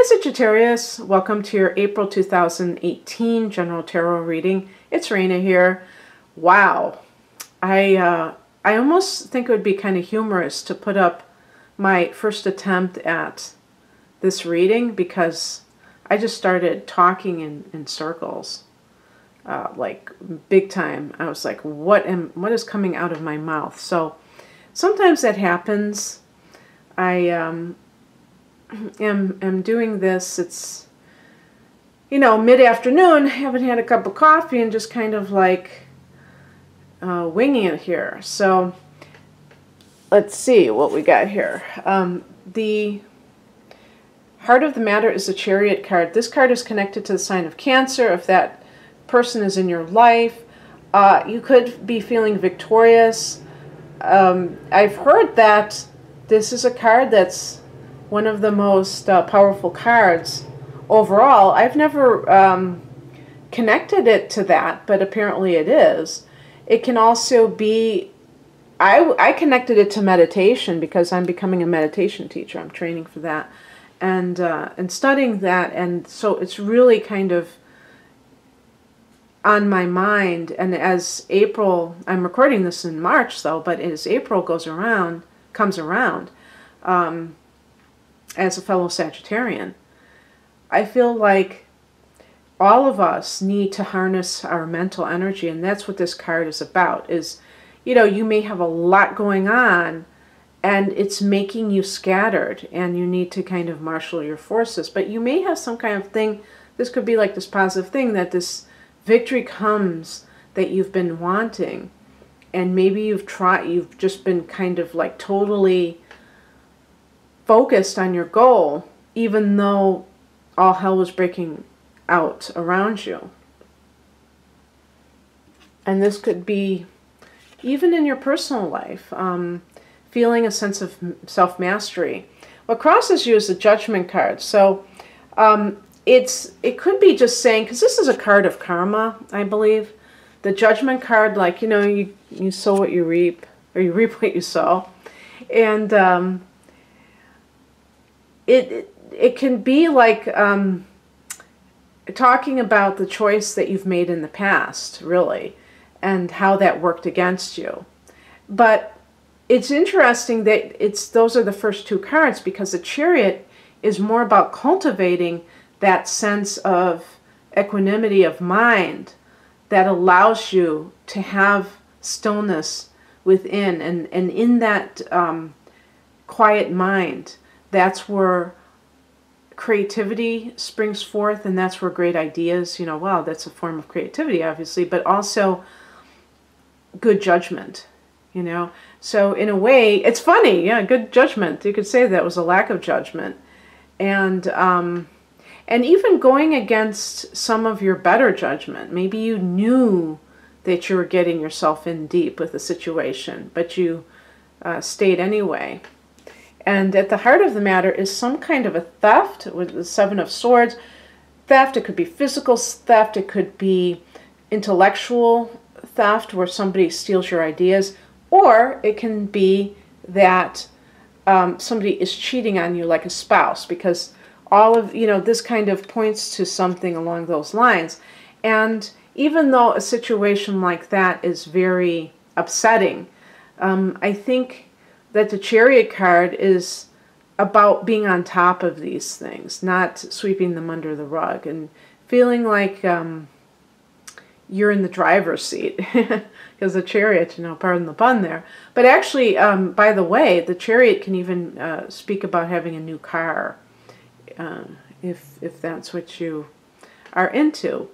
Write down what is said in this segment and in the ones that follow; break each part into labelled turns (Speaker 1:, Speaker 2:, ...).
Speaker 1: Sagittarius, welcome to your April 2018 General Tarot reading. It's Raina here. Wow, I almost think it would be kind of humorous to put up my first attempt at this reading because I just started talking in circles, like big time. I was like, what is coming out of my mouth? So sometimes that happens. I am doing this. It's, you know, mid-afternoon, haven't had a cup of coffee and just kind of like winging it here. So let's see what we got here. The heart of the matter is the Chariot card. This card is connected to the sign of Cancer. If that person is in your life, you could be feeling victorious. I've heard that this is a card that's one of the most powerful cards overall. I've never connected it to that, but apparently it is. It can also be, I connected it to meditation because I'm becoming a meditation teacher. I'm training for that and studying that, and so it's really kind of on my mind. And as April, I'm recording this in March though, but as April comes around, as a fellow Sagittarian, I feel like all of us need to harness our mental energy, and that's what this card is about. Is, you know, you may have a lot going on and it's making you scattered and you need to kind of marshal your forces, but you may have some kind of thing. This could be like this positive thing, that this victory comes that you've been wanting, and maybe you've just been kind of like totally focused on your goal, even though all hell was breaking out around you. And this could be even in your personal life, feeling a sense of self-mastery. What crosses you is the Judgment card. So it could be just saying, because this is a card of karma, I believe. The Judgment card, like, you know, you sow what you reap, or you reap what you sow. And it can be like talking about the choice that you've made in the past, really, and how that worked against you. But it's interesting that those are the first two cards, because the Chariot is more about cultivating that sense of equanimity of mind that allows you to have stillness within, and in that quiet mind, that's where creativity springs forth, and that's where great ideas, you know, wow, that's a form of creativity, obviously, but also good judgment, you know. So in a way, it's funny, yeah, good judgment. You could say that was a lack of judgment. And even going against some of your better judgment. Maybe you knew that you were getting yourself in deep with a situation, but you stayed anyway. And at the heart of the matter is some kind of a theft with the Seven of Swords. Theft, it could be physical theft, it could be intellectual theft where somebody steals your ideas, or it can be that somebody is cheating on you, like a spouse, because all of, you know, this kind of points to something along those lines. And even though a situation like that is very upsetting, I think that the Chariot card is about being on top of these things, not sweeping them under the rug, and feeling like you're in the driver's seat. Because the Chariot, you know, pardon the pun there. But actually, by the way, the Chariot can even speak about having a new car, if that's what you are into.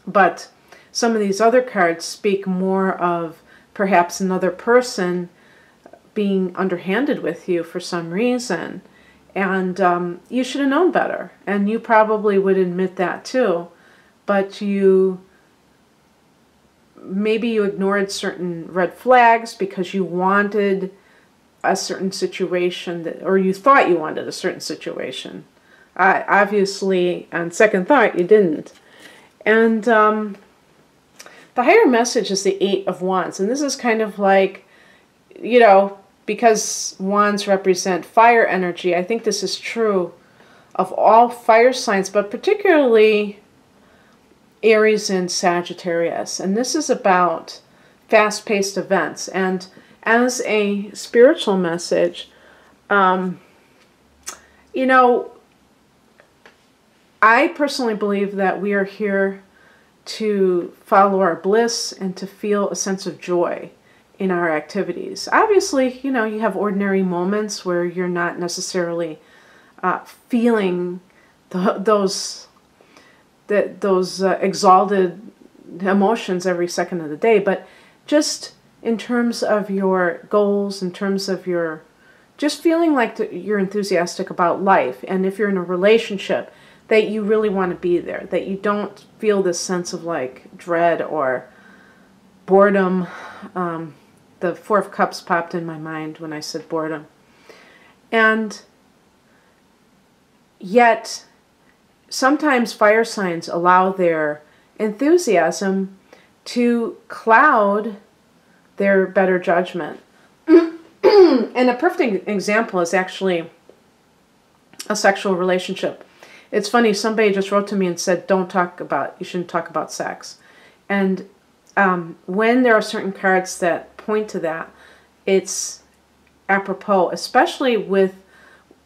Speaker 1: But some of these other cards speak more of perhaps another person being underhanded with you for some reason, and you should have known better, and you probably would admit that too, but maybe you ignored certain red flags because you wanted a certain situation, or you thought you wanted a certain situation. Obviously, on second thought, you didn't. And the higher message is the Eight of Wands, and this is kind of like, you know, because wands represent fire energy, I think this is true of all fire signs, but particularly Aries and Sagittarius. And this is about fast-paced events. And as a spiritual message, you know, I personally believe that we are here to follow our bliss and to feel a sense of joy in our activities. Obviously, you know, you have ordinary moments where you're not necessarily feeling those exalted emotions every second of the day, but just in terms of your goals, in terms of your just feeling like you're enthusiastic about life, and if you're in a relationship, that you really want to be there, that you don't feel this sense of like dread or boredom. The Four of Cups popped in my mind when I said boredom. And yet, sometimes fire signs allow their enthusiasm to cloud their better judgment. And a perfect example is actually a sexual relationship. It's funny, somebody just wrote to me and said, you shouldn't talk about sex. And when there are certain cards that point to that, it's apropos, especially with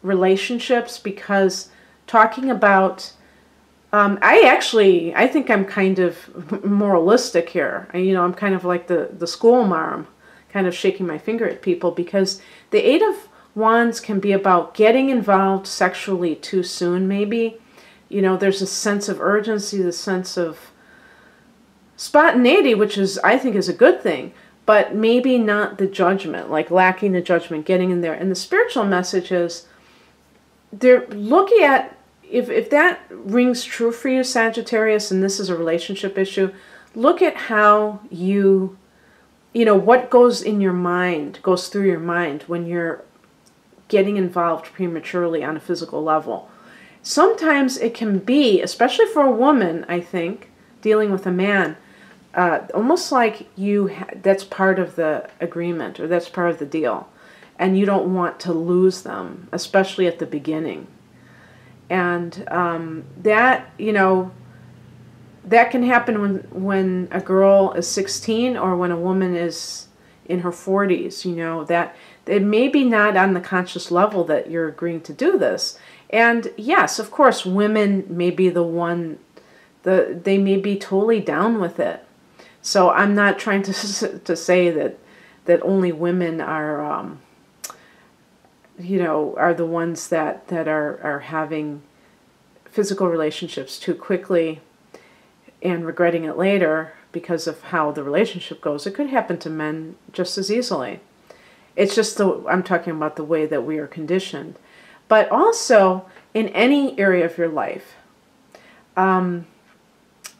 Speaker 1: relationships, because talking about, I think I'm kind of moralistic here. I'm kind of like the school marm, kind of shaking my finger at people, because the Eight of Wands can be about getting involved sexually too soon, maybe. There's a sense of urgency, the sense of spontaneity, which I think is a good thing, but maybe not the judgment, like lacking the judgment, getting in there. And the spiritual message is, they're looking at, if that rings true for you, Sagittarius, and this is a relationship issue, look at how what goes in your mind, goes through your mind when you're getting involved prematurely on a physical level. Sometimes it can be, especially for a woman, I think, dealing with a man, almost like that's part of the agreement, or that's part of the deal, and you don't want to lose them, especially at the beginning. And that can happen when a girl is 16 or when a woman is in her 40s, that it may be not on the conscious level that you're agreeing to do this. And yes, of course, women may be they may be totally down with it. So I'm not trying to say that only women are, are the ones that are having physical relationships too quickly and regretting it later because of how the relationship goes. It could happen to men just as easily. It's just I'm talking about the way that we are conditioned. But also, in any area of your life, on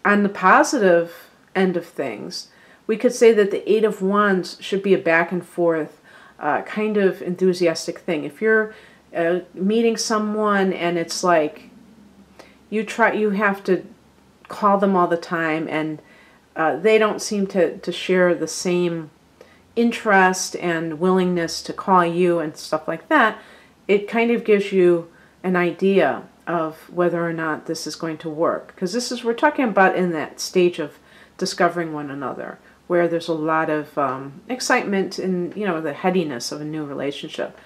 Speaker 1: the positive end of things, we could say that the Eight of Wands should be a back and forth kind of enthusiastic thing. If you're meeting someone and it's like you have to call them all the time, and they don't seem to share the same interest and willingness to call you and stuff like that, it kind of gives you an idea of whether or not this is going to work. Because we're talking about in that stage of discovering one another, where there's a lot of excitement and, the headiness of a new relationship.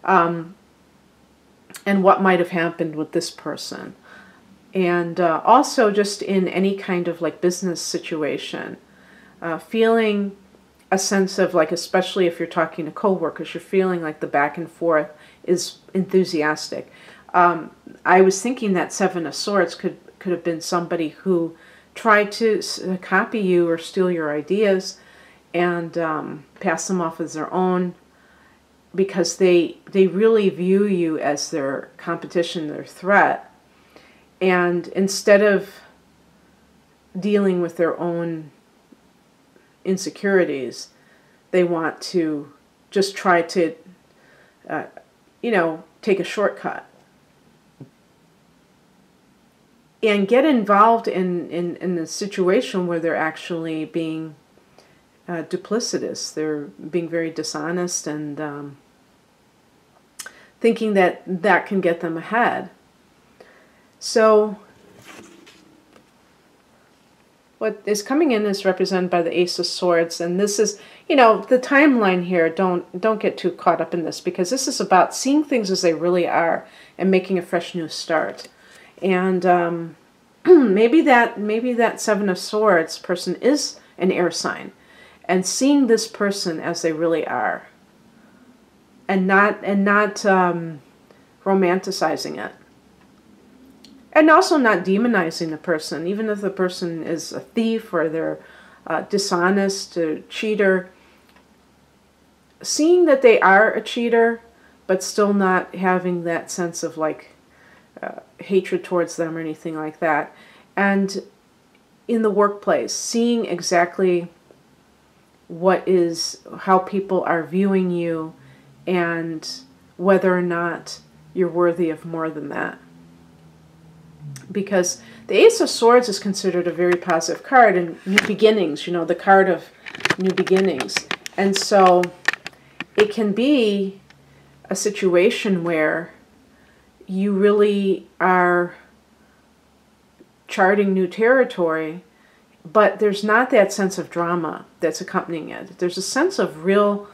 Speaker 1: And what might have happened with this person. And also just in any kind of like business situation, feeling a sense of like, especially if you're talking to coworkers, you're feeling like the back and forth is enthusiastic. I was thinking that Seven of Swords could have been somebody who tried to copy you or steal your ideas and pass them off as their own, because they really view you as their competition, their threat. And instead of dealing with their own insecurities, they want to just try to, take a shortcut and get involved in the situation where they're actually being duplicitous. They're being very dishonest and thinking that that can get them ahead. So what is coming in is represented by the Ace of Swords, and this is, you know, the timeline here. Don't get too caught up in this, because this is about seeing things as they really are and making a fresh new start. And maybe that Seven of Swords person is an air sign, and seeing this person as they really are, and not romanticizing it. And also not demonizing the person, even if the person is a thief or they're dishonest or cheater. Seeing that they are a cheater, but still not having that sense of like hatred towards them or anything like that. And in the workplace, seeing exactly how people are viewing you and whether or not you're worthy of more than that. Because the Ace of Swords is considered a very positive card, and new beginnings, you know, the card of new beginnings. And so it can be a situation where you really are charting new territory, but there's not that sense of drama that's accompanying it. There's a sense of real,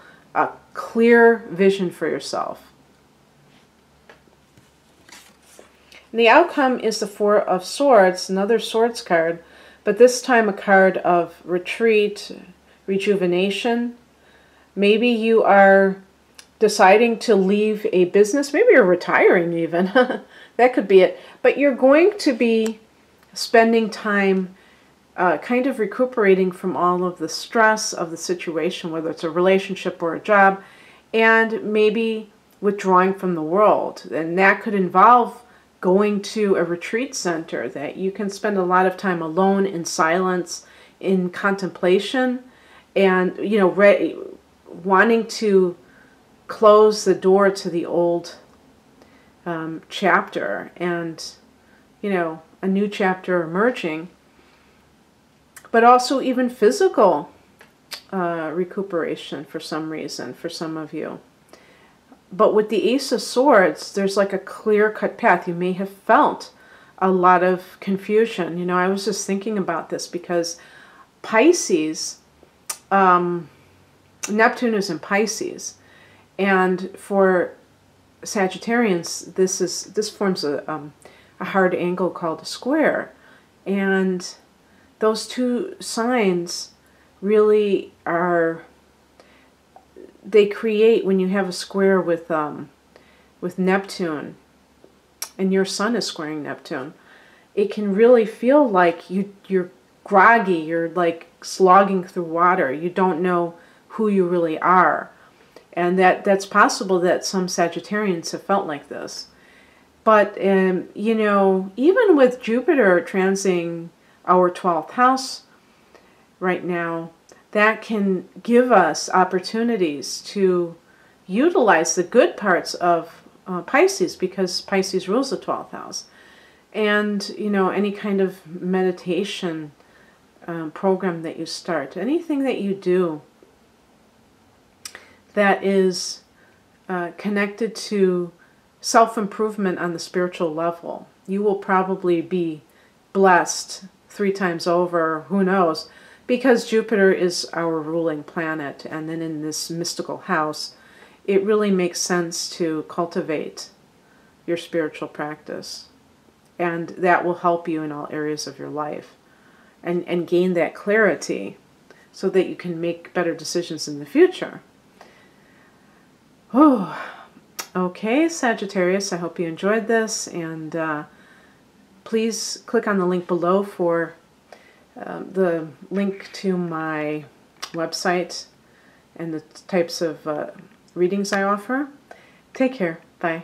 Speaker 1: clear vision for yourself. And the outcome is the Four of Swords, another swords card, but this time a card of retreat, rejuvenation. Maybe you are deciding to leave a business. Maybe you're retiring even. That could be it. But you're going to be spending time kind of recuperating from all of the stress of the situation, whether it's a relationship or a job, and maybe withdrawing from the world. And that could involve going to a retreat center that you can spend a lot of time alone in silence, in contemplation, and, you know, wanting to close the door to the old chapter and, you know, a new chapter emerging. But also even physical recuperation for some reason, for some of you. But with the Ace of Swords, there's like a clear-cut path. You may have felt a lot of confusion. You know, I was just thinking about this because Pisces, Neptune is in Pisces. And for Sagittarians, this forms a hard angle called a square. And those two signs really are... They create, when you have a square with Neptune, and your sun is squaring Neptune, it can really feel like you're groggy, you're like slogging through water. You don't know who you really are. And that's possible that some Sagittarians have felt like this. But, you know, even with Jupiter transiting our 12th house right now, that can give us opportunities to utilize the good parts of Pisces, because Pisces rules the 12th house. And, you know, any kind of meditation program that you start, anything that you do that is connected to self-improvement on the spiritual level, you will probably be blessed 3 times over, who knows, because Jupiter is our ruling planet, and then in this mystical house, it really makes sense to cultivate your spiritual practice. And that will help you in all areas of your life, and gain that clarity so that you can make better decisions in the future. Oh, okay, Sagittarius, I hope you enjoyed this, and please click on the link below for the link to my website and the types of readings I offer. Take care. Bye.